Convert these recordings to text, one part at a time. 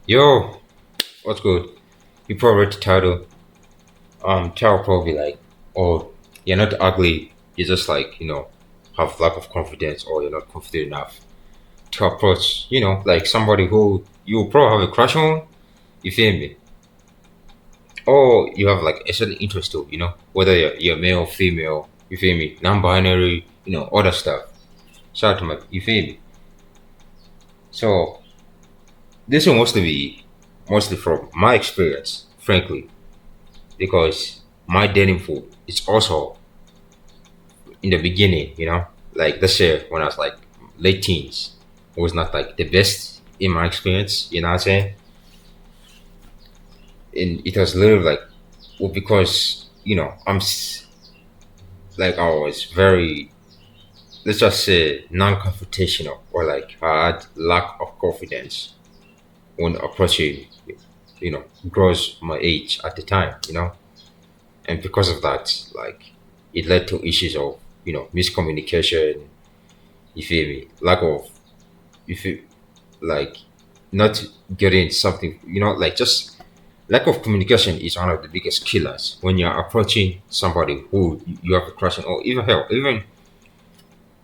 Yo, what's good? You probably read the title. Title probably like, oh, you're not ugly. You're just like, have lack of confidence, or you're not confident enough to approach, like somebody who you probably have a crush on. You feel me? Or you have like a certain interest to, whether you're male, female. You feel me? Non-binary, other stuff. Shout out to my, you feel me? So this will mostly be mostly from my experience, frankly, because my dating pool is also in the beginning, like let's say when I was like late teens, it was not like the best in my experience, you know what I'm saying? And it was literally like, well, because, like I was very, let's just say non confrontational, or like I had lack of confidence when approaching, girls my age at the time, and because of that, like it led to issues of, miscommunication. You feel me? Lack of, you feel like not getting something, like just lack of communication is one of the biggest killers when you're approaching somebody who you have a crush on, or even hell, even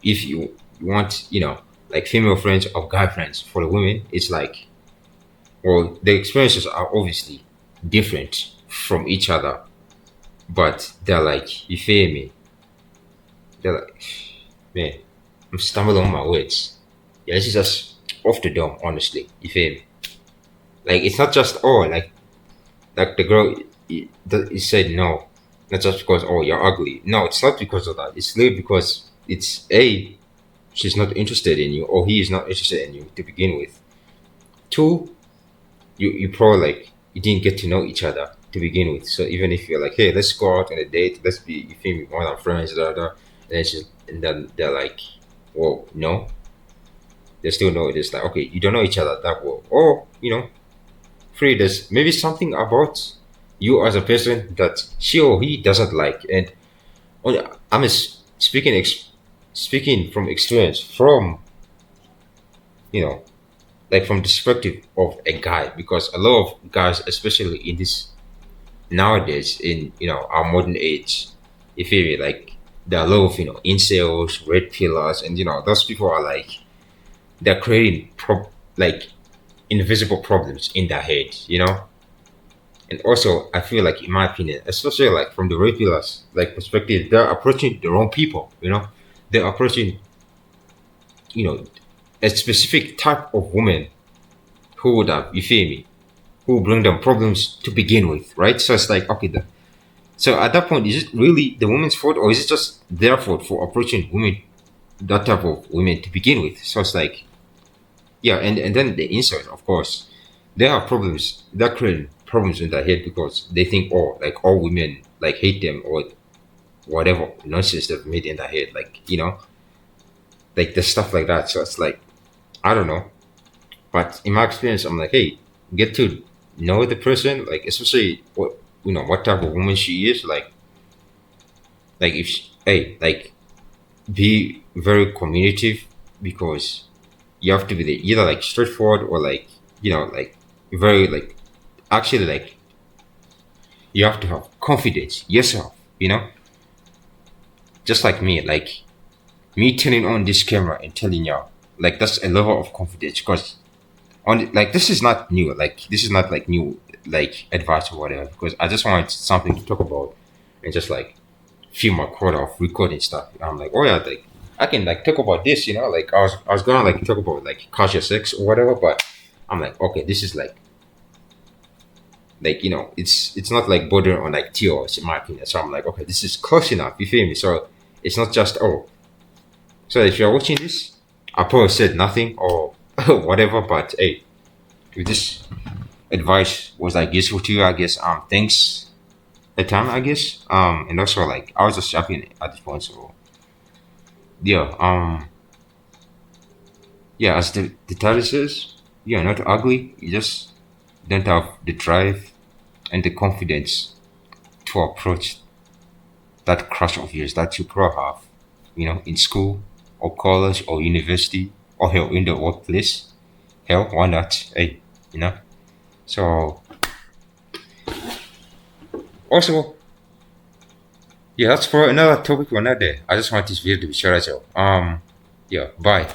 if you want, like female friends or guy friends. For the women, it's like, well, the experiences are obviously different from each other, but they're like, you feel me? They're like, man, I'm stumbling on my words. Yeah, this is just off the dome, honestly. You feel me? Like it's not just, oh, like the girl, he said no, not just because, oh, you're ugly. No, it's not because of that. It's literally because it's a, she's not interested in you, or he is not interested in you to begin with. Two, you probably like you didn't get to know each other to begin with. So even if you're like, hey, let's go out on a date, let's be, you feel me, more than friends, and then they're like, well, no, they still know it is like, okay, you don't know each other that well, or free, there's maybe something about you as a person that she or he doesn't like. And I'm speaking from experience, from, you know like from the perspective of a guy, because a lot of guys, especially in this nowadays, in our modern age, you feel me, like there are a lot of incels, red pillars, and those people are like, they're creating like invisible problems in their head, and also I feel like, in my opinion, especially like from the red pillars like perspective, they're approaching the wrong people, they're approaching, you know a specific type of woman who would have, you feel me, who bring them problems to begin with, right? So it's like, okay, so at that point, is it really the woman's fault, or is it just their fault for approaching women, that type of women to begin with? So it's like, yeah, and then the insert, of course, they have problems. They're creating problems in their head because they think, oh, like all women like hate them, or whatever nonsense they've made in their head, like like the stuff like that. So it's like, I don't know, but in my experience, I'm like, hey, get to know the person, like especially what type of woman she is, like if she, hey, like be very communicative, because you have to be either like straightforward, or like like very like, actually, like you have to have confidence yourself, just like me, like me turning on this camera and telling y'all, like that's a level of confidence, because on like this is not new, like this is not like new, like advice or whatever, because I just wanted something to talk about, and just like feel my quota of recording stuff. I'm like, oh yeah, like I can like talk about this, like I was gonna like talk about like casual sex or whatever, but I'm like, okay, this is like it's not like bordering on like TOS, in my opinion. So I'm like, okay, this is close enough, you feel me? So it's not just, oh, so if you're watching this, I probably said nothing or whatever, but hey, if this advice was like useful to you, I guess thanks the time, I guess. And also like I was just shopping at this point, so yeah, yeah, as the title says, you're not ugly, you just don't have the drive and the confidence to approach that crush of yours that you probably have, in school or college or university, or hell, in the workplace. hell, why not? Hey, you know. So also, yeah, that's for another topic for another day. I just want this video to be short as well. Yeah, bye.